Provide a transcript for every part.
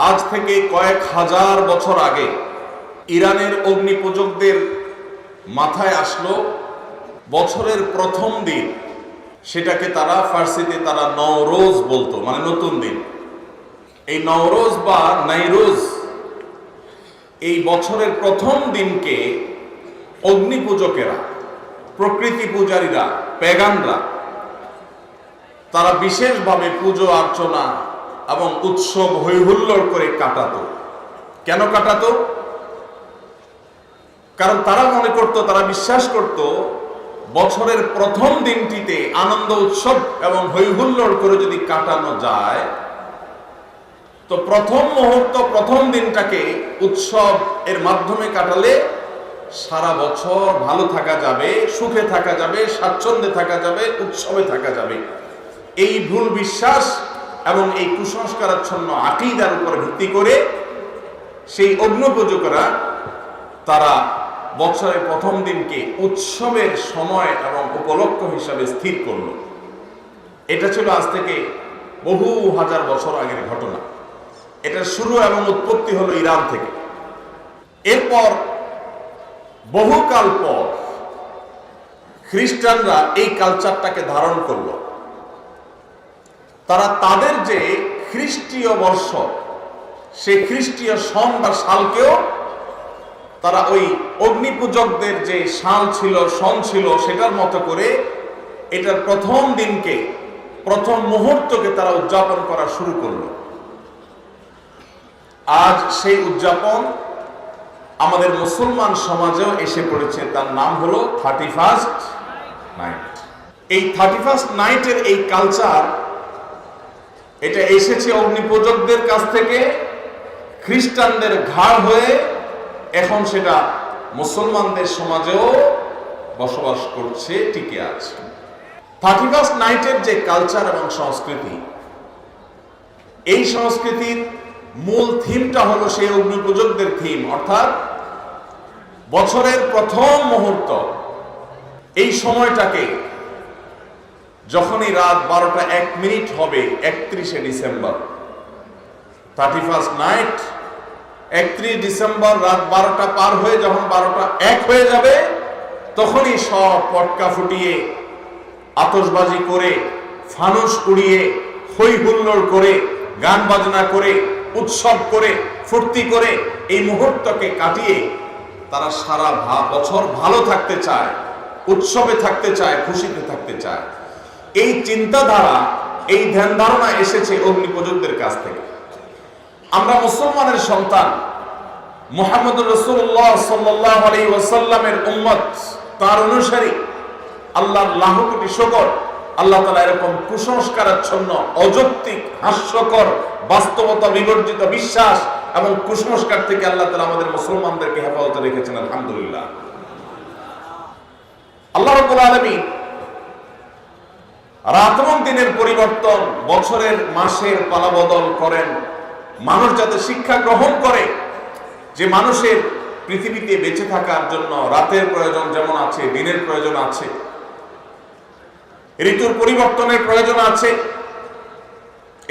আজ থেকে কয়েক হাজার বছর আগে ইরানের অগ্নিপূজকদের মাথায় আসলো বছরের প্রথম দিন, সেটাকে তারা ফার্সিতে তারা নওরোজ বলতো, মানে নতুন দিন। এই নওরোজ বা নাইরোজ, এই বছরের প্রথম দিনকে অগ্নিপূজকেরা, প্রকৃতি পূজারীরা, প্যাগানরা তারা বিশেষভাবে পুজো অর্চনা এবং উৎসব হৈহুল্লোড় করে কাটাতো। কেন কাটাতো? কারণ তারা মনে করত, তারা বিশ্বাস করত, বছরের প্রথম দিনটিতে আনন্দ উৎসব এবং হৈহুল্লোড় করে যদি কাটানো যায়, তো প্রথম মুহূর্ত, প্রথম দিনটাকে উৎসব এর মাধ্যমে কাটালে সারা বছর ভালো থাকা যাবে, সুখে থাকা যাবে, স্বাচ্ছন্দ্যে থাকা যাবে, উৎসবে থাকা যাবে। এই ভুল বিশ্বাস এবং এই কুসংস্কারাচ্ছন্ন আকীদার উপর ভিত্তি করে সেই অগ্নিপূজকেরা তারা বছরের প্রথম দিনকে উৎসবের সময় এবং উপলক্ষ হিসাবে স্থির করল। এটা ছিল আজ থেকে বহু হাজার বছর আগের ঘটনা। এটার শুরু এবং উৎপত্তি হলো ইরান থেকে। এরপর বহুকাল পর খ্রিস্টানরা এই কালচারটাকে ধারণ করলো। তারা তাদের যে খ্রিস্টীয় বর্ষ, সেই খ্রিস্টীয় সন বা সালকেও তারা ওই অগ্নিপূজকদের যে সাল ছিল, সন ছিল, সেটার মতো করে এটার প্রথম দিনকে, প্রথম মুহূর্তকে তারা উদযাপন করা শুরু করলো। আজ সেই উদযাপন আমাদের মুসলমান সমাজেও এসে পড়েছে। তার নাম হলো 31st নাইট। এই 31st নাইটের এই কালচার, এটা এসেছে অগ্নিপূজকদের কাছ থেকে, খ্রিস্টানদের ঘাড় হয়ে এখন সেটা মুসলমানদের সমাজেও বসবাস করছে, টিকে আছে। 31st নাইটের যে কালচার এবং সংস্কৃতি, এই সংস্কৃতির মূল থিমটা হলো সেই অগ্নিপূজকদের থিম, অর্থাৎ বছরের প্রথম মুহূর্ত, এই সময়টাকে যখনই রাত 12টা 1 মিনিট হবে, 31শে ডিসেম্বর, 31st নাইট, 31 ডিসেম্বর রাত 12টা পার হয়ে যখন 12টা 1 হয়ে যাবে, তখনই সব পটকা ফুটিয়ে, আতশবাজি করে, ফানুস উড়িয়ে, হই হুল্লোড় করে, গান বাজনা করে, উৎসব করে, ফুর্তি করে এই মুহূর্তকে কাটিয়ে তারা সারা বছর ভালো থাকতে চায়, উৎসবে থাকতে চায়, খুশিতে থাকতে চায়। এই চিন্তাধারা, এই ধ্যান ধারণা এসেছে অগ্নিপূজকদের কাছ থেকে। আমরা মুসলমানের সন্তান, মুহাম্মদুর রাসূলুল্লাহ সাল্লাল্লাহু আলাইহি ওয়াসাল্লামের উম্মত, তার অনুসারী। আল্লাহর লাখ কোটি শুকর, আল্লাহ তাআলা এরকম কুসংস্কারাচ্ছন্ন, অযৌক্তিক, হাস্যকর, বাস্তবতা বিবর্জিত বিশ্বাস এবং কুসংস্কার থেকে আল্লাহ তাআলা আমাদের মুসলমানদেরকে হেফাজতে রেখেছেন, আলহামদুলিল্লাহ। আল্লাহ রাব্বুল আলামিন রাত এবং দিনের পরিবর্তন, বছরের মাসের পালাবদল করেন, মানুষ যাতে শিক্ষা গ্রহণ করে যে মানুষের পৃথিবীতে বেঁচে থাকার জন্য রাতের প্রয়োজন যেমন আছে, দিনের প্রয়োজন আছে, ঋতুর পরিবর্তনের প্রয়োজন আছে।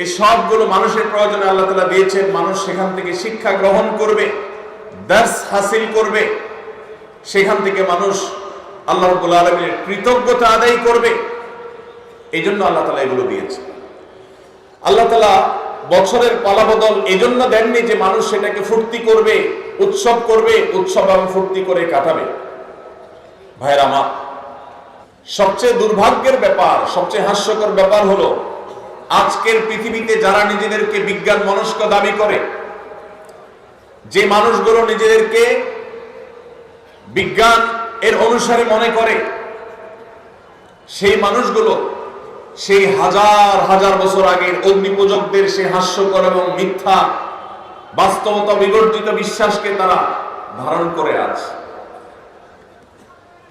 এই সবগুলো মানুষের প্রয়োজনে আল্লাহ তাআলা দিয়েছেন। মানুষ সেখান থেকে শিক্ষা গ্রহণ করবে, দার্স হাসিল করবে, সেখান থেকে মানুষ আল্লাহ রাব্বুল আলামিনের কৃতজ্ঞতা আদায় করবে। এই জন্য আল্লাহ তাআলা এগুলো দিয়েছে। আল্লাহ তাআলা বছরের পালাবদল এই জন্য দেননি যে মানুষ সেটাকে ফুর্তি করবে, উৎসব করবে, উৎসব এবং ফুর্তি করে কাটাবে। ভাইয়ের আমার, সবচেয়ে দুর্ভাগ্যের ব্যাপার, সবচেয়ে হাস্যকর ব্যাপার হলো আজকের পৃথিবীতে যারা নিজেদেরকে বিজ্ঞান মনস্ক দাবি করে, যে মানুষগুলো নিজেদেরকে বিজ্ঞান এর অনুসারী মনে করে, সেই মানুষগুলো সেই হাজার হাজার বছর আগের অগ্নিপূজকদের সেই হাস্যকর এবং মিথ্যা, বাস্তবতা বিবর্জিত বিশ্বাসকে তারা ধারণ করে আছে।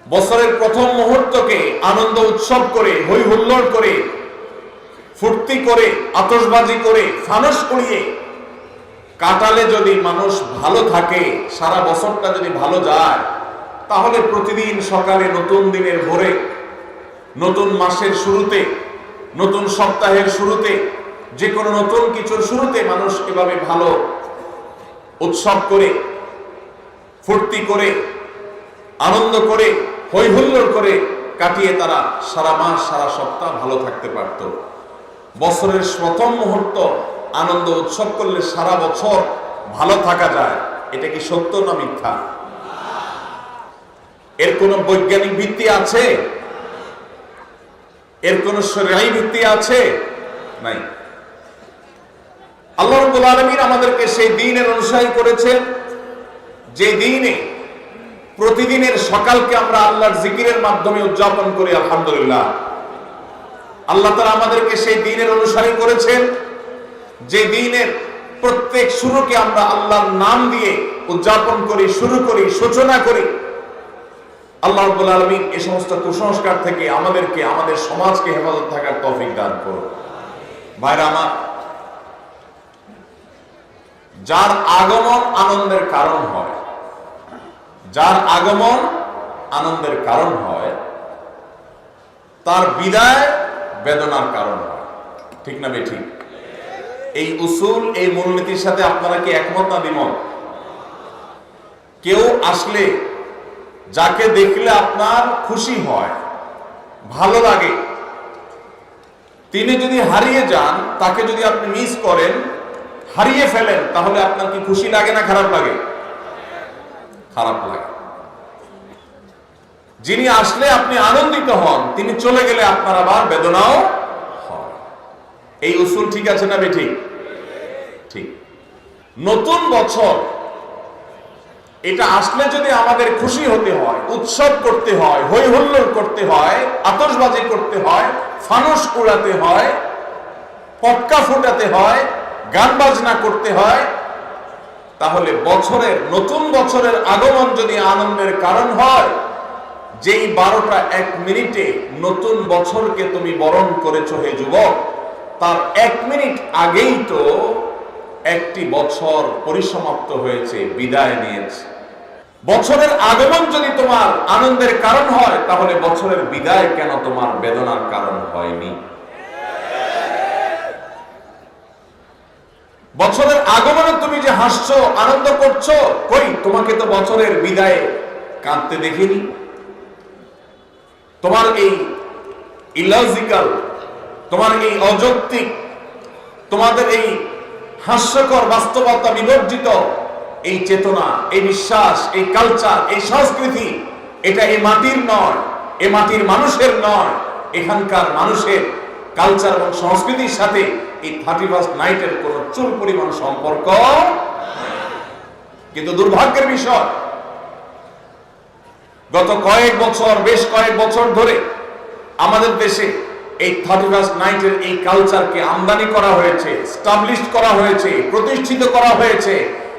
বছরের প্রথম মুহূর্তকে আনন্দ উৎসব করে, হই হুল্লোড় করে, ফুর্তি করে, আতশবাজি করে, ফানুস উড়িয়ে কাটালে যদি মানুষ ভালো থাকে, সারা বছরটা যদি ভালো যায়, তাহলে প্রতিদিন সকালে, নতুন দিনের ভোরে, নতুন মাসের শুরুতে, নতুন সপ্তাহের শুরুতে যে কোনো নতুন কিছুর শুরুতে মানুষ এভাবে ভালো উৎসব করে, ফুর্তি করে, আনন্দ করে, হৈ হুল্লোড় করে কাটিয়ে তারা সারা মাস সারা সপ্তাহ ভালো থাকতে পারত। বছরের প্রথম মুহূর্ত আনন্দ উৎসব করলে সারা বছর ভালো থাকা যায়। এটা কি সত্য না মিথ্যা? এর কোন বৈজ্ঞানিক ভিত্তি আছে? এর কোন শরীয়ী ভিত্তি আছে? নাই। আল্লাহ রাব্বুল আলামিন আমাদেরকে সেই দ্বীনের অনুসারী করেছেন যে দ্বীনে প্রতিদিনের সকালকে আমরা আল্লাহর জিকিরের মাধ্যমে উদযাপন করি। আলহামদুলিল্লাহ। আল্লাহ তাআলা আমাদেরকে সেই দ্বীনের অনুসারী করেছেন যে দ্বীনের প্রত্যেক শুরুকে আমরা আল্লাহর নাম দিয়ে উদযাপন করি, শুরু করি, সূচনা করি। আল্লাহ রাব্বুল আলামিন এই সমস্ত কুসংস্কার থেকে আমাদেরকে, আমাদের সমাজকে হেফাজত থাকার তৌফিক দান করুন। ভাইরা আমার, যার আগমন আনন্দের কারণ হয়, যার আগমন আনন্দের কারণ হয়, তার বিদায় বেদনার কারণ হয়। ঠিক না বেঠিক? এই উসুল, এই মূলনীতির সাথে আপনারা কি একমত না দ্বিমত? কেউ আসলে, যাকে দেখলে আপনার খুশি হয়, ভালো লাগে, তিনি যদি হারিয়ে যান, তাকে যদি আপনি মিস করেন, হারিয়ে ফেলেন, তাহলে আপনার কি খুশি লাগে না খারাপ লাগে? খারাপ লাগে। যিনি আসলে আপনি আনন্দিত হন, তিনি চলে গেলে আপনার আবার বেদনাও হয়। এই উসুল ঠিক আছে না বেঠিক? ঠিক। নতুন বছর এটা আসলে যদি আমাদের খুশি হতে হয়, উৎসব করতে হয়, হৈ হুল্লোড় করতে হয়, আতশবাজি করতে হয়, ফানুস উড়াতে হয়, পটকা ফুটাতে হয়, গান বাজনা করতে হয়, তাহলে বছরের, নতুন বছরের আগমন যদি আনন্দের কারণ হয়, যেই 12টা 1 মিনিটে নতুন বছরকে তুমি বরণ করেছো হে যুবক, তার 1 মিনিট আগেই তো একটি বছর পরিসমাপ্ত হয়েছে, বিদায় নিয়েছে। বছরের আগমন যদি তোমার আনন্দের কারণ হয়, তাহলে বছরের বিদায় কেন তোমার বেদনার কারণ হয়নি? বছরের আগমনে তুমি যে হাসছো, আনন্দ করছো, কই তোমাকে তো বছরের বিদায়ে কাঁদতে দেখিনি। তোমার এই ইলজিক্যাল, তোমার এই অযৌক্তিক, তোমাদের এই হাস্যকর বাস্তবতা বিবর্জিত এই চেতনা, এই বিশ্বাস, এই কালচার, এই সংস্কৃতি, এটা এই মাটির নয়, এই মাটির মানুষের নয়। এখানকার মানুষের কালচার এবং সংস্কৃতির সাথে এই 31st নাইটের কোন চুল পরিমাণ সম্পর্ক। কিন্তু দুর্ভাগ্যের বিষয়, গত কয়েক বছর, বেশ কয়েক বছর ধরে আমাদের দেশে এই 31st নাইটের এই কালচারকে আমদানি করা হয়েছে, স্টাবলিশ করা হয়েছে, প্রতিষ্ঠিত করা হয়েছে,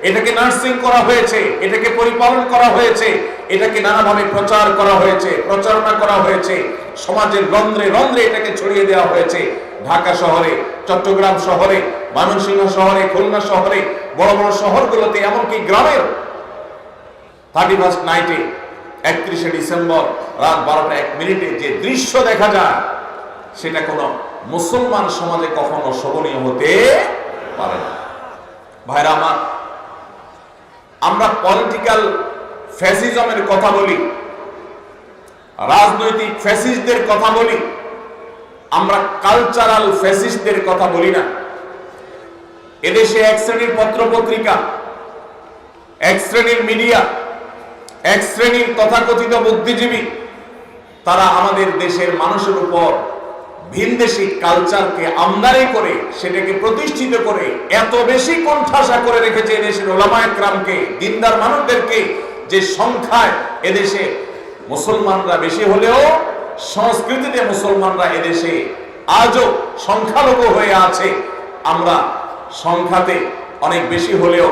এটাকে নার্সিং করা হয়েছে, এটাকে পরিপালন করা হয়েছে, এটাকে নানাভাবে প্রচার করা হয়েছে, প্রচারণা করা হয়েছে, সমাজের রন্ধ্রে রন্ধ্রে এটাকে ছড়িয়ে দেওয়া হয়েছে। ঢাকা শহরে, চট্টগ্রাম শহরে, ময়মনসিংহ শহরে, খুলনা শহরে, বড় বড় শহরগুলোতে, এমনকি গ্রামের 31st নাইটে 31শে ডিসেম্বর রাত 12টা 1 মিনিটে যে দৃশ্য দেখা যায়, সেটা কোনো মুসলমান সমাজে কখনো শোভনীয় হতে পারে না। ভাইরা আমার, আমরা পলিটিক্যাল ফ্যাসিজমের কথা বলি, রাজনৈতিক ফ্যাসিস্টদের কথা বলি, আমরা কালচারাল ফ্যাসিস্টদের কথা বলি না। এদেশে এক শ্রেণীর পত্র পত্রিকা, এক শ্রেণীর মিডিয়া, এক শ্রেণীর তথাকথিত বুদ্ধিজীবী, তারা আমাদের দেশের মানুষের উপর ভিনদেশী কালচারকে আমদানি করে, সেটাকে প্রতিষ্ঠিত করে এত বেশি কোণঠাসা করে রেখেছে এদেশের ওলামায়ে কেরামকে, দিনদার মানুষদেরকে, যে সংখ্যায় এদেশে মুসলমানরা বেশি হলেও সংস্কৃতিতে মুসলমানরা এদেশে আজও সংখ্যালঘু হয়ে আছে। আমরা সংখ্যাতে অনেক বেশি হলেও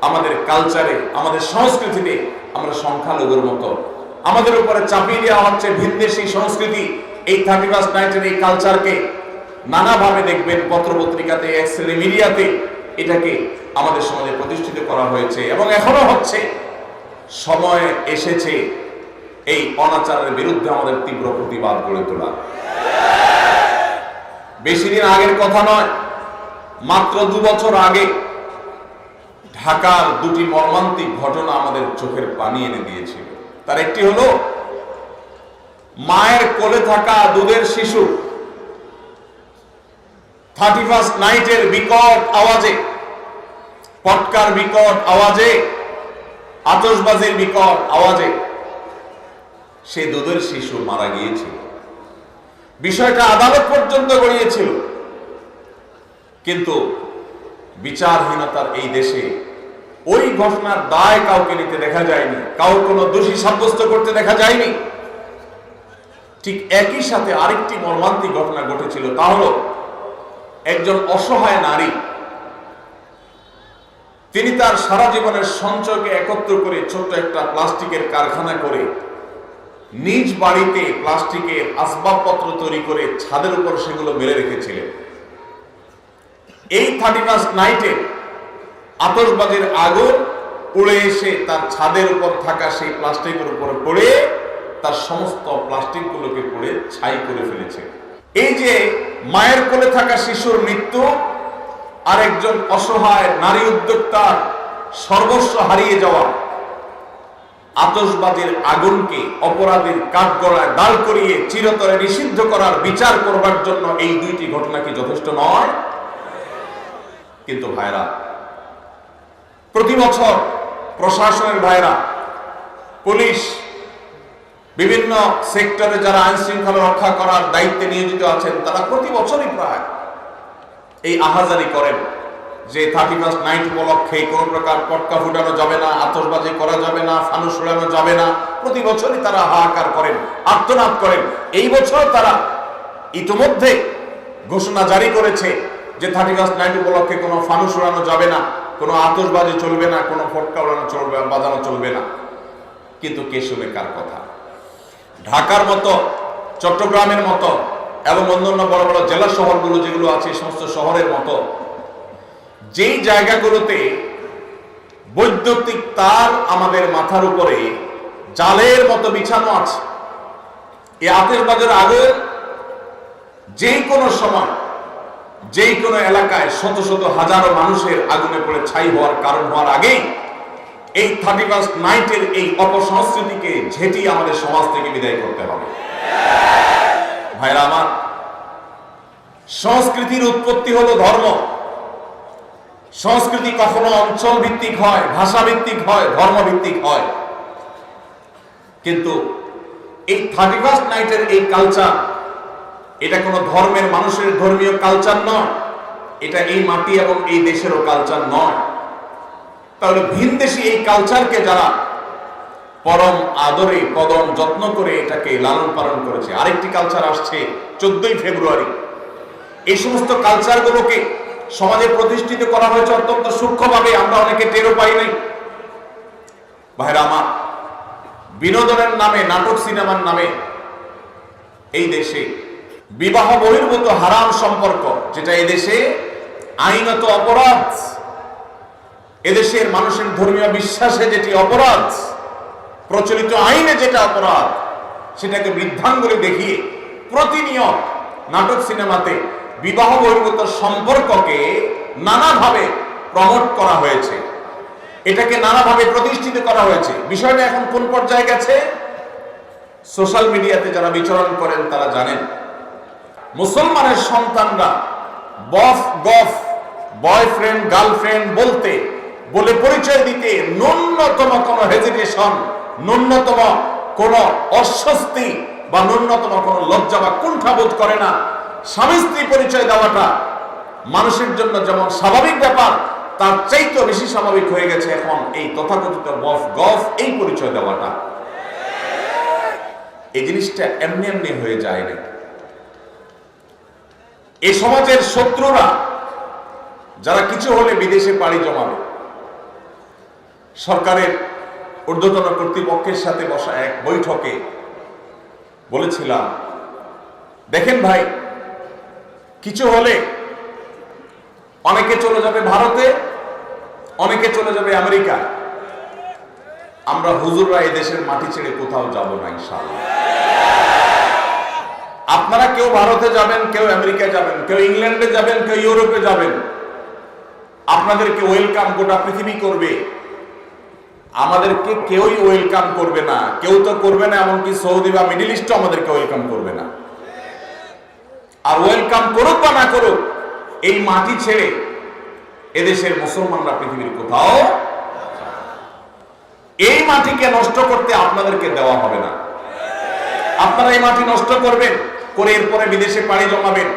আমাদের কালচারে, আমাদের সংস্কৃতিতে আমরা সংখ্যালঘুর মতো। আমাদের উপরে চাপিয়ে দেওয়া হচ্ছে ভিনদেশী সংস্কৃতি। এই 31st নাইটের এই কালচারকে নানাভাবে দেখবেন পত্রপত্রিকাতে, এক্সেলে, মিডিয়াতে এটাকে আমাদের সমাজে প্রতিষ্ঠিত করা হয়েছে এবং এখনো হচ্ছে। সময় এসেছে এই অনাচারের বিরুদ্ধে আমাদের তীব্র প্রতিবাদ গড়ে তোলা। বেশি দিন আগের কথা নয়, মাত্র 2 বছর আগে ঢাকার দুটি মর্মান্তিক ঘটনা আমাদের চোখের পানি এনে দিয়েছিল। তার একটি হলো মায়ের কোলে থাকা দুধের শিশু 31st নাইটের বিকট আওয়াজে, পটকার বিকট আওয়াজে, আতশবাজির বিকট আওয়াজে সে দুধের শিশু মারা গিয়েছিল। বিষয়টা আদালত পর্যন্ত গড়িয়েছিল, কিন্তু বিচারহীনতার এই দেশে ওই ঘটনার দায় কাউকে নিতে দেখা যায়নি, কাউকে কোনো দোষী সাব্যস্ত করতে দেখা যায়নি। ঠিক একই সাথে আরেকটি মর্মান্তিক ঘটনা ঘটেছিল, তা হলো একজন অসহায় নারী, তিনি তার সারা জীবনের সঞ্চয়কে একত্র করে ছোট্ট একটা প্লাস্টিকের কারখানা করে নিজ বাড়িতে প্লাস্টিকের আসবাবপত্র তৈরি করে ছাদের উপর সেগুলো মেলে রেখেছিলেন। এই 31st নাইটে আতশবাজির আগুন উড়ে এসে তার ছাদের উপর থাকা সেই প্লাস্টিকের উপরে পড়ে তার সমস্ত প্লাস্টিকগুলোকে পড়ে ছাই করে ফেলেছে। এই যে মায়ের কোলে থাকা শিশুর মৃত্যু আর একজন অসহায় নারী উদ্যোক্তার সর্বস্ব হারিয়ে যাওয়া, আতশবাজির আগুনকে অপরাধীর কাঠগড়ায় দাঁড় করিয়ে চিরতরে নিষিদ্ধ করার বিচার করবার জন্য এই দুইটি ঘটনা কি যথেষ্ট নয়? কিন্তু ভাইরা, প্রতি বছর প্রশাসনের ভাইরা, পুলিশ, বিভিন্ন সেক্টরে যারা আইন শৃঙ্খলা রক্ষা করার দায়িত্বে নিয়োজিত আছেন, তারা প্রতি বছরই প্রায় এই আহাজারি করেন যে 31st নাইট উপলক্ষে কোনো প্রকার পটকা ফুটানো যাবে না, আতশবাজি করা যাবে না, ফানুস উড়ানো যাবে না। প্রতি বছরই তারা হাহাকার করেন, আর্তনাদ করেন। এই বছর তারা ইতিমধ্যে ঘোষণা জারি করেছে যে 31st নাইট উপলক্ষে কোনো ফানুস উড়ানো যাবে না, কোনো আতশবাজি চলবে না, কোনো ফটকা উড়ানো চলবে, বাজানো চলবে না। কিন্তু কে শুনে কার কথা? ঢাকার মতো, চট্টগ্রামের মতো এবং অন্যান্য বড় বড় জেলা শহরগুলো যেগুলো আছে, সমস্ত শহরের মতো যেই জায়গাগুলোতে বৈদ্যুতিক তার আমাদের মাথার উপরে জালের মতো বিছানো আছে, এই আতশবাজির আগুন যেই কোনো সময়, যেই কোনো এলাকায় শত শত হাজারো মানুষের আগুনে পড়ে ছাই হওয়ার কারণ হওয়ার আগেই এই 31st নাইটের এই অপসংস্কৃতিকে ঝেঁটিয়ে আমাদের সমাজ থেকে বিদায় করতে হবে। ভাইরা আমার, সংস্কৃতির উৎপত্তি হলো ধর্ম। সংস্কৃতি কখনো অঞ্চল ভিত্তিক হয়, ভাষা ভিত্তিক হয়, ধর্ম ভিত্তিক হয়। কিন্তু এই 31st নাইটের এই কালচার, এটা কোনো ধর্মের মানুষের ধর্মীয় কালচার নয়, এটা এই মাটি এবং এই দেশেরও কালচার নয়। তাহলে ভিনদেশী এই কালচারকে যারা পরম আদরে কদম যত্ন করে এটাকে লালন পালন করেছে, আরেকটি কালচার আসছে 14ই ফেব্রুয়ারি। এই সমস্ত কালচারগুলোকে সমাজে প্রতিষ্ঠিত করা হয়েছে অত্যন্ত সূক্ষ্মভাবে, আমরা অনেকে টেরও পাই নাই। ভাইরা আমার, বিনোদনের নামে, নাটক সিনেমার নামে এই দেশে বিবাহ বহির্ভূত হারাম সম্পর্ক, যেটা এই দেশে আইনত অপরাধ, এদেশের মানুষের ধর্মীয় বিশ্বাসে যেটি অপরাধ, প্রচলিত আইনে যেটা অপরাধ, সেটাকে বৃদ্ধাঙ্গুলি দেখিয়ে প্রতিনিয়ত নাটক সিনেমাতে বিবাহ বহির্ভূত সম্পর্ককে নানাভাবে প্রমোট করা হয়েছে, এটাকে নানাভাবে প্রতিষ্ঠিত করা হয়েছে। বিষয়টা এখন কোন পর্যায়ে গেছে? সোশ্যাল মিডিয়াতে যারা বিচরণ করেন তারা জানেন, মুসলমানের সন্তানরা বফ গফ, বয়ফ্রেন্ড গার্লফ্রেন্ড বলে পরিচয় দিতে ন্যূনতম কোনো হেজিটেশন, ন্যূনতম কোনো অস্বস্তি বা ন্যূনতম কোনো লজ্জা বা কুণ্ঠাবোধ করে না। স্বামী স্ত্রী পরিচয় দেওয়াটা মানুষের জন্য যেমন স্বাভাবিক ব্যাপার, তার চাইতেও বেশি স্বাভাবিক হয়ে গেছে এখন এই তথাকথিত বফ গফ এই পরিচয় দেওয়াটা। এই জিনিসটা এমনি এমনি হয়ে যায় না। এই সমাজের শত্রুরা যারা কিছু হলে বিদেশে পাড়ি জমাবে, সরকারের ঊর্ধ্বতন কর্তৃপক্ষের সাথে বসা এক বৈঠকে বলেছিলাম, দেখেন ভাই, কিছু হলে অনেকে চলে যাবে ভারতে, অনেকে চলে যাবে আমেরিকা, আমরা হুজুররা এই দেশের মাটি ছেড়ে কোথাও যাব না ইনশাআল্লাহ। আপনারা কেউ ভারতে যাবেন, কেউ আমেরিকা যাবেন, কেউ ইংল্যান্ডে যাবেন, কেউ ইউরোপে যাবেন, আপনাদেরকে ওয়েলকাম গোটা পৃথিবী করবে, আমাদেরকে কেউই ওয়েলকাম করবে না। কেউ তো করবে না, এমনকি সৌদি বা মিডল ইস্টও আমাদেরকে ওয়েলকাম করবে না। আর ওয়েলকাম করুক বা না করুক, এই মাটি ছেড়ে এদেশের মুসলমানরা পৃথিবীর কোথাও, এই মাটিকে নষ্ট করতে আপনাদেরকে দেওয়া হবে না। আপনারা এই মাটি নষ্ট করবেন, করে এরপরে বিদেশে পাড়ি জমাবেন,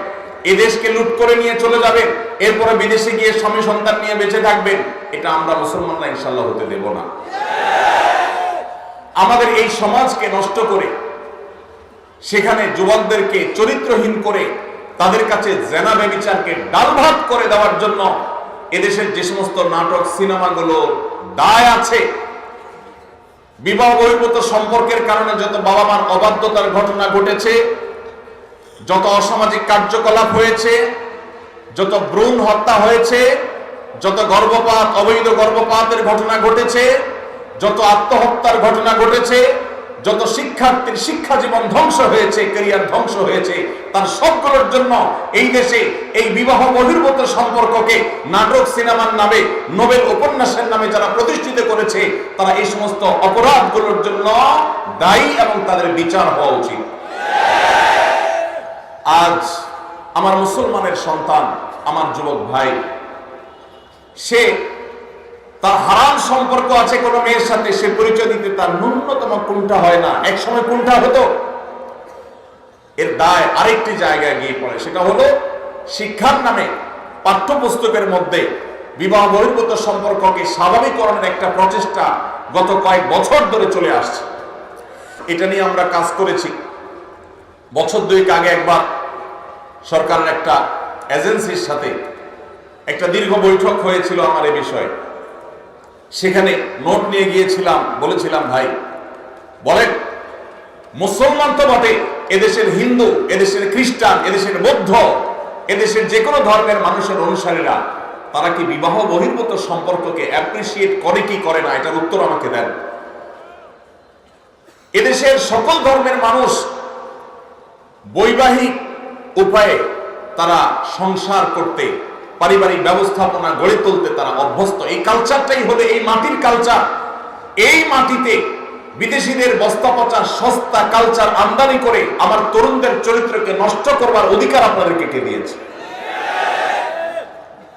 এদেশকে লুট করে নিয়ে চলে যাবেন, এরপরে বিদেশে গিয়ে স্বামী সন্তান নিয়ে বেঁচে থাকবেন। এটা আমরা মুসলমানরা ইনশাল্লাহ হতে দেব না। আমাদের এই সমাজকে নষ্ট করে, সেখানে যুবকদেরকে চরিত্রহীন করে, তাদের কাছে জেনা ব্যভিচারকে ডাল ভাত করে দেওয়ার জন্য এদেশের যে সমস্ত নাটক সিনেমাগুলো দায় আছে, বিবাহ বহির্ভূত সম্পর্কের কারণে যত বাবা মার অবাধ্যতার ঘটনা ঘটেছে, যত অসামাজিক কার্যকলাপ হয়েছে, যত ভ্রূণ হত্যা হয়েছে, যত গর্ভপাত, অবৈধ গর্ভপাতের ঘটনা ঘটেছে, যত আত্মহত্যার ঘটনা ঘটেছে, যত শিক্ষার্থীর শিক্ষা জীবন ধ্বংস হয়েছে, ক্যারিয়ার ধ্বংস হয়েছে, তার সবগুলোর জন্য এই দেশে এই বিবাহ বহির্ভূত সম্পর্ককে নাটক সিনেমার নামে, নোবেল উপন্যাসের নামে যারা প্রতিষ্ঠিত করেছে, তারা এই সমস্ত অপরাধগুলোর জন্য দায়ী এবং তাদের বিচার হওয়া উচিত। আজ আমার মুসলমানের সন্তান, আমার যুবক ভাই, সে তার হারাম সম্পর্ক আছে কোন মেয়ের সাথে, সে পরিচয় দিতে তার ন্যূনতম কোনটা হয় না। এক সময় কোনটা হতো, এর দায় আরেকটি জায়গায় গিয়ে পড়ে, সেটা হলো শিক্ষার নামে পাঠ্যপুস্তকের মধ্যে বিবাহ বহির্ভূত সম্পর্ককে স্বাভাবিকরণের একটা প্রচেষ্টা গত কয়েক বছর ধরে চলে আসছে। এটা নিয়ে আমরা কাজ করেছি। বছর দুয়েক আগে একবার সরকারের একটা এজেন্সির সাথে একটা দীর্ঘ বৈঠক হয়েছিল আমার এই বিষয়ে। সেখানে নোট নিয়ে গিয়েছিলাম, বলেছিলাম ভাই বলেন, মুসলমান তো বটে, এদেশের হিন্দু, এদেশের খ্রিস্টান, এদেশের বৌদ্ধ, এদেশের যে কোনো ধর্মের মানুষের অনুসারীরা তারা কি বিবাহ বহির্ভূত সম্পর্ককে অ্যাপ্রিসিয়েট করে কি করে না, এটার উত্তর আমাকে দেন। এদেশের সকল ধর্মের মানুষ বৈবাহিক উপায়ে তারা সংসার করতে, পারিবারিক ব্যবস্থাপনা গড়ে তুলতে তারা অভ্যস্ত। এই কালচারটাই হলো এই মাটির কালচার। এই মাটিতে বিদেশিদের বস্তা পচা সস্তা কালচার আমদানি করে আমার তরুণদের চরিত্রকে নষ্ট করবার অধিকার আপনাদেরকে কে দিয়েছে?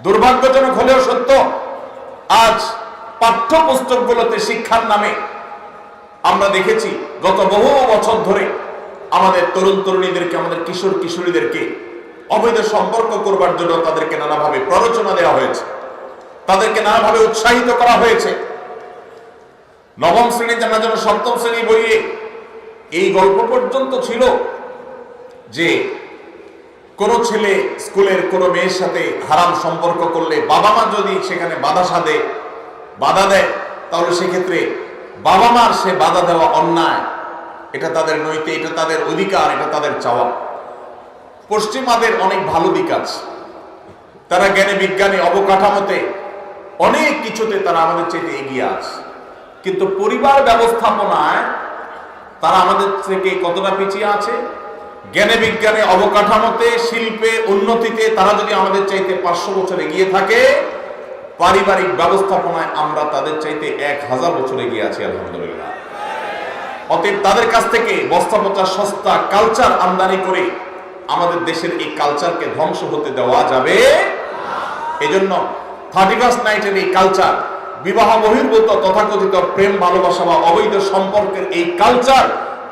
দুর্ভাগ্যজনক হলেও সত্য, আজ পাঠ্যপুস্তকগুলোতে শিক্ষার নামে আমরা দেখেছি গত বহু বছর ধরে আমাদের তরুণ তরুণীদেরকে, আমাদের কিশোর কিশোরীদেরকে অবৈধ সম্পর্ক করবার জন্য তাদেরকে নানাভাবে প্ররোচনা দেওয়া হয়েছে, তাদেরকে নানাভাবে উৎসাহিত করা হয়েছে। নবম শ্রেণী জানার জন্য সপ্তম শ্রেণী বইয়ে এই গল্প পর্যন্ত ছিল যে কোন ছেলে স্কুলের কোন মেয়ের সাথে হারাম সম্পর্ক করলে বাবা মা যদি সেখানে বাধা দেয়, তাহলে সেক্ষেত্রে বাবা মার সে বাধা দেওয়া অন্যায়, এটা তাদের নৈতিক, এটা তাদের অধিকার, এটা তাদের চাওয়া। পশ্চিমাদের অনেক ভালো দিক আছে, তারা জ্ঞানে বিজ্ঞানে অবকাঠামোতে অনেক কিছুতে তারা আমাদের চেয়ে এগিয়ে আছে, কিন্তু পরিবার ব্যবস্থাপনায় তারা আমাদের থেকে কতটা পিছিয়ে আছে? জ্ঞানে বিজ্ঞানে অবকাঠামোতে, শিল্পে, উন্নতিতে তারা যদি আমাদের চাইতে 500 বছর এগিয়ে থাকে, পারিবারিক ব্যবস্থাপনায় আমরা তাদের চাইতে 1000 বছর এগিয়ে আছি আলহামদুলিল্লাহ। অতএব তাদের কাছ থেকে বস্তা পচা সস্তা কালচার আমদানি করে আমাদের দেশের এই কালচারকে ধ্বংস হতে দেওয়া যাবে। এজন্য 31st নাইটের এই কালচার, বিবাহ বহির্ভূত তথাকথিত প্রেম ভালোবাসা বা অবৈধ সম্পর্কের এই কালচার,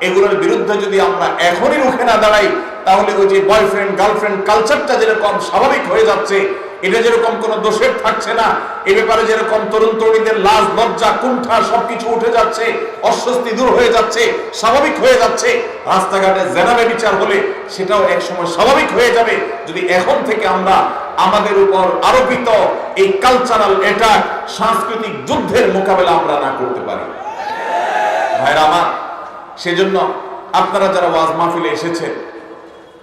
এগুলোর বিরুদ্ধে যদি আমরা এখনই রুখে না দাঁড়াই, তাহলে ওই যে বয়ফ্রেন্ড গার্লফ্রেন্ড কালচারটা যেরকম স্বাভাবিক হয়ে যাচ্ছে, এটা যেরকম কোনো দোষের থাকছে না, এ ব্যাপারে যেরকম তরুণ তরুণীদের লাজ লজ্জা কুণ্ঠা সবকিছু উঠে যাচ্ছে, অস্বস্তি দূর হয়ে যাচ্ছে, স্বাভাবিক হয়ে যাচ্ছে, রাস্তাঘাটে জেনা ব্যভিচার হলে সেটাও একসময় স্বাভাবিক হয়ে যাবে, যদি এখন থেকে আমরা আমাদের উপর আরোপিত এই কালচারাল অ্যাটাক, সাংস্কৃতিক যুদ্ধের মোকাবেলা আমরা না করতে পারি। ভাইরা আমার, সেজন্য আপনারা যারা ওয়াজ মাহফিলে এসেছেন,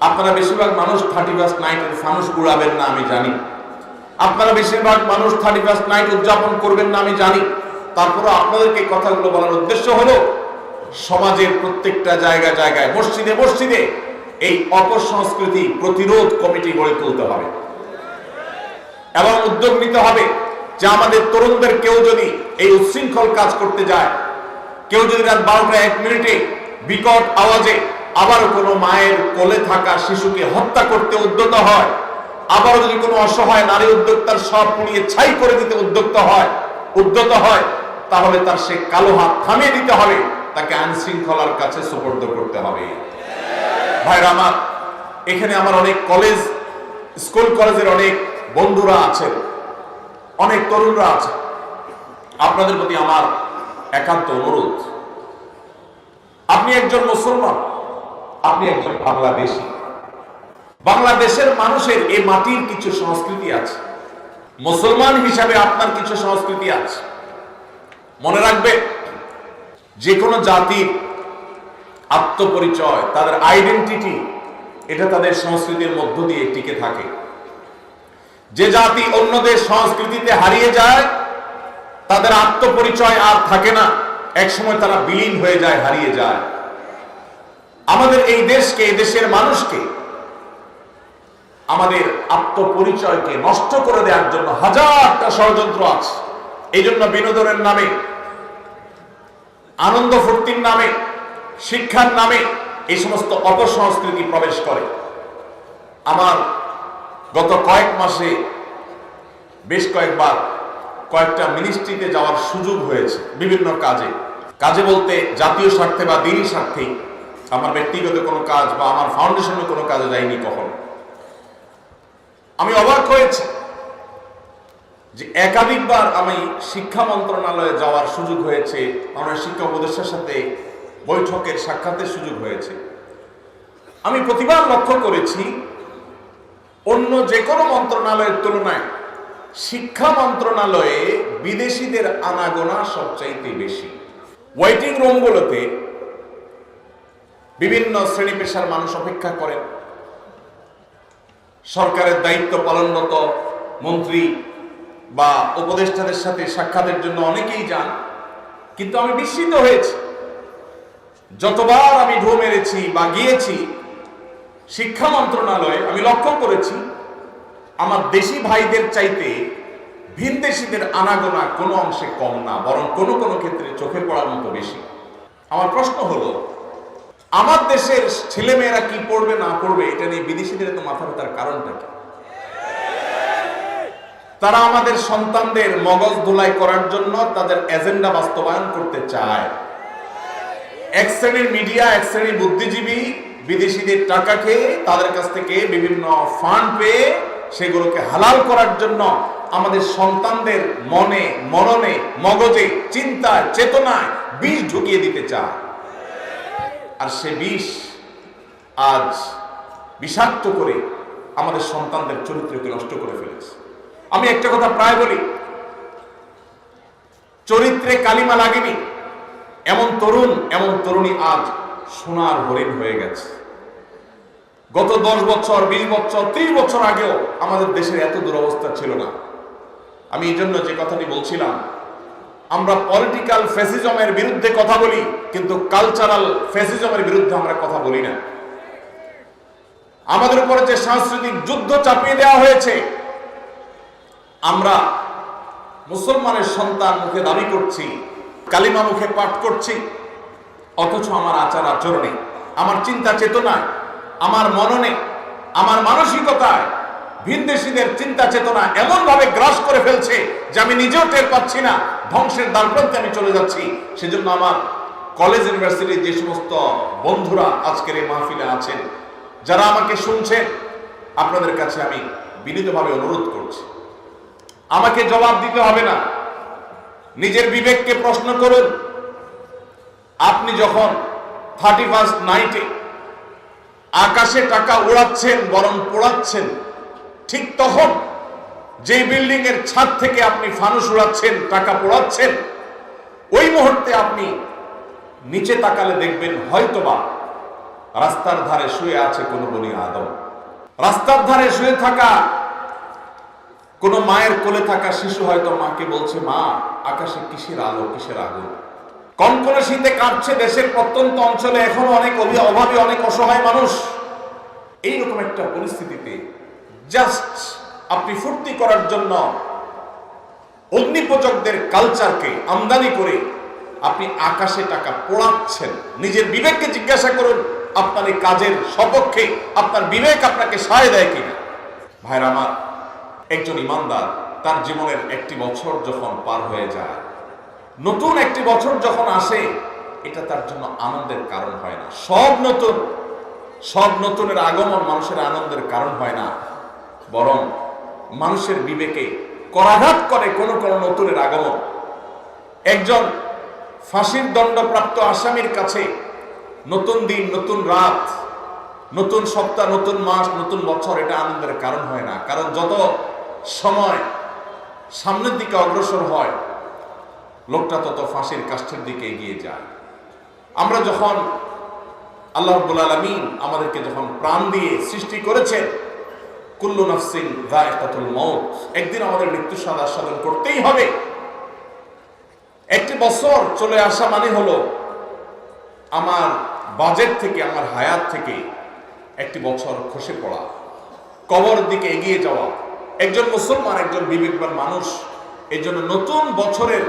আপনারা বেশিরভাগ মানুষ 31st নাইটের ফানুস উড়াবেন না আমি জানি, আপনারা বেশিরভাগ মানুষ 31st নাইট উদযাপন করবেন না আমি জানি। তারপরে আপনাদেরকে কথাগুলো বলার উদ্দেশ্য হলো সমাজের প্রত্যেকটা জায়গায় জায়গায়, মসজিদে মসজিদে এই অপসংস্কৃতি প্রতিরোধ কমিটি গড়ে তুলতে হবে। এবং উদ্যোগ নিতে হবে যে আমাদের তরুণদের কেউ যদি এই উচ্ছৃঙ্খল কাজ করতে যায়, কেউ যদি রাত 12টা 1 মিনিটে বিকট আওয়াজে আবারও কোনো মায়ের কোলে থাকা শিশুকে হত্যা করতে উদ্যত হয়, আবারও যদি কোনো অসহায় নারী উদ্যোক্তার সব পুড়িয়ে ছাই করে দিতে উদ্যত হয়, তাহলে তার সে কালো হাত থামিয়ে দিতে হবে, তাকে আইন শৃঙ্খলার কাছে সুপর্দ করতে হবে। ভাইরা আমার, এখানে আমার অনেক স্কুল কলেজের অনেক বন্ধুরা আছেন, অনেক তরুণরা আছেন। আপনাদের প্রতি আমার একান্ত অনুরোধ, আপনি একজন মুসলমান, আপনি একজন বাংলাদেশী। বাংলাদেশের মানুষের এই মাটির কিছু সংস্কৃতি আছে, মুসলমান হিসাবে আপনার কিছু সংস্কৃতি আছে। মনে রাখবেন, যে কোনো জাতির আত্মপরিচয়, তাদের আইডেন্টিটি, এটা তাদের সংস্কৃতির মধ্য দিয়ে টিকে থাকে। যে জাতি অন্যদের সংস্কৃতিতে হারিয়ে যায়, তাদের আত্মপরিচয় আর থাকে না, একসময় তারা বিলীন হয়ে যায়, হারিয়ে যায়। আমাদের এই দেশকে, এই দেশের মানুষকে, আমাদের আত্মপরিচয়কে নষ্ট করে দেওয়ার জন্য হাজারটা ষড়যন্ত্র আছে। এই জন্য বিনোদনের নামে, আনন্দ ফুর্তির নামে, শিক্ষার নামে এই সমস্ত অপসংস্কৃতি প্রবেশ করে। আমার গত কয়েক মাসে বেশ কয়েকবার কয়েকটা মিনিস্ট্রিতে যাওয়ার সুযোগ হয়েছে, বিভিন্ন কাজে বলতে জাতীয় স্বার্থে বা দিনই স্বার্থেই, আমার ব্যক্তিগত কোনো কাজ বা আমার ফাউন্ডেশনের কোনো কাজে যাইনি কখনো। আমি অবাক হয়েছি যে একাধিকবার আমি শিক্ষা মন্ত্রণালয়ে যাওয়ার সুযোগ হয়েছে, আমার শিক্ষা উপদেষ্টার সাথে বৈঠকের সাক্ষাতের সুযোগ হয়েছে। আমি প্রতিবার লক্ষ্য করেছি, অন্য যে কোনো মন্ত্রণালয়ের তুলনায় শিক্ষা মন্ত্রণালয়ে বিদেশিদের আনাগোনা সবচাইতে বেশি। ওয়েটিং রুমগুলোতে বিভিন্ন শ্রেণী পেশার মানুষ অপেক্ষা করেন, সরকারের দায়িত্ব পালনরত মন্ত্রী বা উপদেষ্টাদের সাথে সাক্ষাতের জন্য অনেকেই যান। কিন্তু আমি বিস্মিত হয়েছি, যতবার আমি ঢু মেরেছি বা গিয়েছি শিক্ষা মন্ত্রণালয়ে, আমি লক্ষ্য করেছি আমার দেশি ভাইদের চাইতে ভিনদেশীদের আনাগোনা কোনো অংশে কম না, বরং কোনো কোনো ক্ষেত্রে চোখে পড়ার মতো বেশি। আমার প্রশ্ন হলো, আমার দেশের ছেলেমেয়েরা কি পড়বে না পড়বে এটা নিয়ে বিদেশিদের তো মাথা ব্যথার কারণটা কি? তারা আমাদের সন্তানদের মগজ ধোলাই করার জন্য তাদের এজেন্ডা বাস্তবায়ন করতে চায়। এক শ্রেণীর মিডিয়া, এক শ্রেণীর বুদ্ধিজীবী বিদেশিদের টাকা খেয়ে, তাদের কাছ থেকে বিভিন্ন ফান্ড পেয়ে সেগুলোকে হালাল করার জন্য আমাদের সন্তানদের মনে, মননে, মগজে, চিন্তায়, চেতনায় বিষ ঢুকিয়ে দিতে চায়। আর সে বিষ আজ বিষাক্ত করে আমাদের সন্তানদের চরিত্রকে নষ্ট করে ফেলেছে। আমি একটা কথা প্রায় বলি, চরিত্রে কালিমা লাগেনি এমন তরুণ, এমন তরুণী আজ সোনার হরিণ হয়ে গেছে। গত 10 বছর, 20 বছর, 30 বছর আগেও আমাদের দেশের এত দুরবস্থা ছিল না। আমি এই জন্য যে কথাটি বলছিলাম, আমরা পলিটিক্যাল ফ্যাসিজমের বিরুদ্ধে কথা বলি, কিন্তু কালচারাল ফ্যাসিজমের বিরুদ্ধে আমরা কথা বলি না। আমাদের উপরে যে সাংস্কৃতিক যুদ্ধ চাপিয়ে দেওয়া হয়েছে, আমরা মুসলমানের সন্তান মুখে দাবি করছি, কালিমা মুখে পাঠ করছি, অথচ আমার আচার আচরণে, আমার চিন্তা চেতনায়, আমার মননে, আমার মানসিকতায় ভিনদেশীদের চিন্তা চেতনা এমন ভাবে গ্রাস করে ফেলছে যে আমি নিজেও টের পাচ্ছি না, ধ্বংসের দ্বারপ্রান্তে আমি চলে যাচ্ছি। সেজন্য আমার কলেজ ইউনিভার্সিটির যে সমস্ত বন্ধুরা আজকের এই মাহফিলে আছেন, যারা আমাকে শুনছেন, আপনাদের কাছে আমি বিনীতভাবে অনুরোধ করছি, আমাকে জবাব দিতে হবে না, নিজের বিবেককে প্রশ্ন করুন। আপনি যখন 31st নাইটে আকাশে টাকা উড়াচ্ছেন, বরং পোড়াচ্ছেন, ঠিক তখন যে বিল্ডিং এর ছাদ থেকে আপনি ফানুস উড়াচ্ছেন, টাকা পোড়াচ্ছেন, ওই মুহূর্তে আপনি নিচে তাকালে দেখবেন হয়তোবা রাস্তার ধারে শুয়ে আছে কোনো বনি আদম। রাস্তার ধারে শুয়ে থাকা কোনো মায়ের কোলে থাকা শিশু হয়তো মাকে বলছে, মা আকাশে কিসের আলো, কিসের আগুন। কনকনে শীতে কাঁপছে দেশের প্রত্যন্ত অঞ্চলে এখনো অনেক অভাবী, অনেক অসহায় মানুষ। এইরকম একটা পরিস্থিতিতে জাস্ট আপনি ফুর্তি করার জন্য অগ্নিপূজকদের কালচারকে আমদানি করে আপনি আকাশে টাকা পোড়াচ্ছেন। নিজের বিবেককে জিজ্ঞাসা করুন, আপনার এই কাজের সপক্ষে আপনার বিবেক আপনাকে সায় দেয় কিনা। ভাইরা আমার, একজন ইমানদার তার জীবনের একটি বছর যখন পার হয়ে যায়, নতুন একটি বছর যখন আসে, এটা তার জন্য আনন্দের কারণ হয় না। সব নতুনের আগমন মানুষের আনন্দের কারণ হয় না, বরং মানুষের বিবেকে করাঘাত করে কোন নতুনের আগমন। একজন ফাঁসির দণ্ডপ্রাপ্ত আসামির কাছে নতুন দিন, নতুন রাত, নতুন সপ্তাহ, নতুন মাস, নতুন বছর এটা আনন্দের কারণ হয় না। কারণ যত সময় সামনের দিকে অগ্রসর হয়, লোকটা তত ফাঁসির কাষ্ঠের দিকে এগিয়ে যায়। আমরা যখন আল্লাহ রাব্বুল আলামিন আমাদেরকে যখন প্রাণ দিয়ে সৃষ্টি করেছেন, কুল্লু নাফসিন যায়কাতুল মউত, একদিন আমাদের মৃত্যু সাধন করতেই হবে। একটি বছর চলে আসা মানে হলো আমার বাজেট থেকে, আমার হায়াত থেকে একটি বছর খসে পড়া, কবর দিকে এগিয়ে যাওয়া। একজন মুসলমান, একজন বিবেকবান মানুষ এই জন্য নতুন বছরের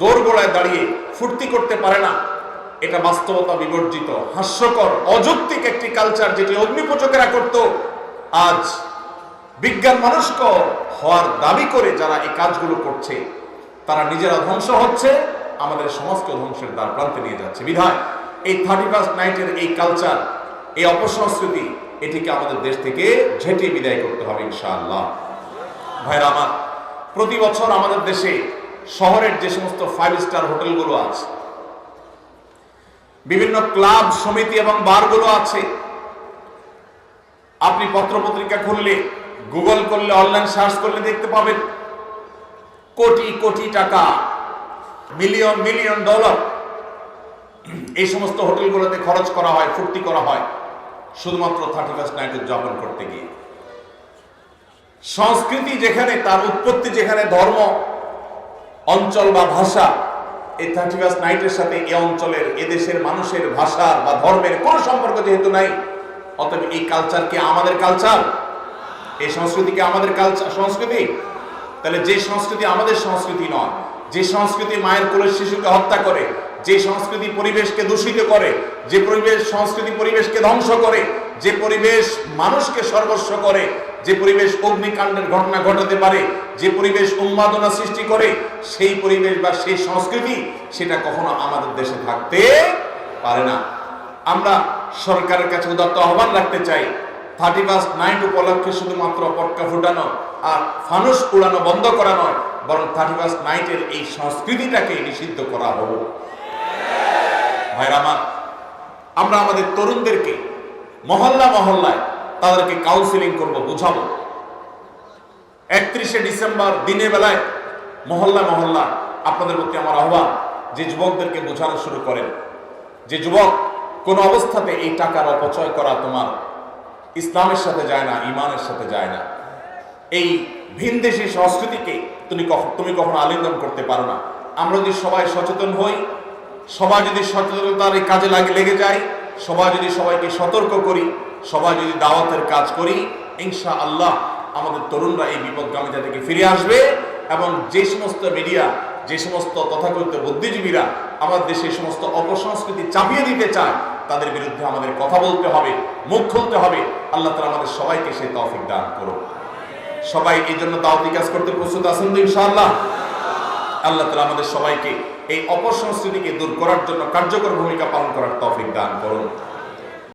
দোরগোড়ায় দাঁড়িয়ে ফুর্তি করতে পারে না। এটা বাস্তবতা বিবর্জিত, হাস্যকর, অযৌক্তিক একটি কালচার, যেটি অগ্নিপূজকেরা করত। আজ বিজ্ঞান মনস্ক হওয়ার দাবি করে যারা এই কাজগুলো করছে, তারা নিজেরা ধ্বংস হচ্ছে, আমাদের সমাজকে ধ্বংসের দ্বার প্রান্তে নিয়ে যাচ্ছে। বিধায় এই 31st নাইটের এই কালচার, এই অপসংস্কৃতি, এটিকে আমাদের দেশ থেকে ঝেঁটিয়ে বিদায় করতে হবে ইনশাআল্লাহ। ভাইরা আমার, প্রতি বছর আমাদের দেশে শহরের যে সমস্ত 5 স্টার হোটেলগুলো আছে, বিভিন্ন ক্লাব, সমিতি এবং বারগুলো আছে, আপনি পত্রপত্রিকা খুললে, গুগল করলে, অনলাইন সার্চ করলে দেখতে পাবেন কোটি কোটি টাকা, মিলিয়ন মিলিয়ন ডলার এই সমস্ত হোটেলগুলোতে খরচ করা হয়, ফুর্তি করা হয় শুধুমাত্র 31st নাইট উদযাপন করতে গিয়ে। সংস্কৃতি যেখানে, তার উৎপত্তি যেখানে, ধর্ম, অঞ্চল বা ভাষা, এই 31st নাইটের সাথে এই অঞ্চলের, এদেশের মানুষের ভাষার বা ধর্মের কোনো সম্পর্ক যেহেতু নাই, অতএব এই কালচার কি আমাদের কালচার? এই সংস্কৃতি কি আমাদের কালচার, সংস্কৃতি? তাহলে যে সংস্কৃতি আমাদের সংস্কৃতি নয়, যে সংস্কৃতি মায়ের কোলের শিশুকে হত্যা করে, যে সংস্কৃতি পরিবেশকে দূষিত করে, যে সংস্কৃতি পরিবেশকে ধ্বংস করে, যে পরিবেশ মানুষকে সর্বস্ব করে, যে পরিবেশ অগ্নিকাণ্ডের ঘটনা ঘটাতে পারে, যে পরিবেশ উন্মাদনা সৃষ্টি করে, সেই পরিবেশ বা সেই সংস্কৃতি, সেটা কখনো আমাদের দেশে থাকতে পারে না। আমরা সরকারের কাছে উদাত্ত আহ্বান রাখতে চাই, 31st নাইট উপলক্ষে শুধুমাত্র পটকা ফুটানো আর ফানুস উড়ানো বন্ধ করা নয়, বরং 31st নাইটের এই সংস্কৃতিটাকে নিষিদ্ধ করা হোক। ভাইরা আমার, আমরা আমাদের তরুণদেরকে মহল্লায় তাদেরকে কাউন্সিলিং করব, বুঝাবো। 31শে ডিসেম্বর দিনের বেলায় মহল্লা আপনাদের প্রতি আমার আহ্বান, যে যুবকদেরকে বোঝানো শুরু করেন যে যুবক, কোন অবস্থাতে এই টাকার অপচয় করা তোমার ইসলামের সাথে যায় না, ইমানের সাথে যায় না। এই ভিনদেশী সংস্কৃতিকে তুমি কখনো আলিঙ্গন করতে পারো না। আমরা যদি সবাই সচেতন হই, সবাই যদি সচেতনতার এই কাজে লেগে যায়, সবাই যদি সবাইকে সতর্ক করি, সবাই যদি দাওয়াতের কাজ করি, ইনশাআল্লাহ আমাদের তরুণরা এই বিপদগামিতা থেকে ফিরে আসবে। এবং যে সমস্ত মিডিয়া, যে সমস্ত তথাকথিত বুদ্ধিজীবীরা আমাদের দেশে সমস্ত অপসংস্কৃতি চাপিয়ে দিতে চায়, তাদের বিরুদ্ধে আমাদের কথা বলতে হবে, মুখ খুলতে হবে। আল্লাহ তাআলা আমাদের সবাইকে সেই তৌফিক দান করুন। সবাই এই জন্য দাওয়াতি কাজ করতে প্রস্তুত আছেন তো ইনশাআল্লাহ? আল্লাহ তাআলা আমাদের সবাইকে এই অপসংস্কৃতিকে দূর করার জন্য কার্যকর ভূমিকা পালন করার তৌফিক দান করুন।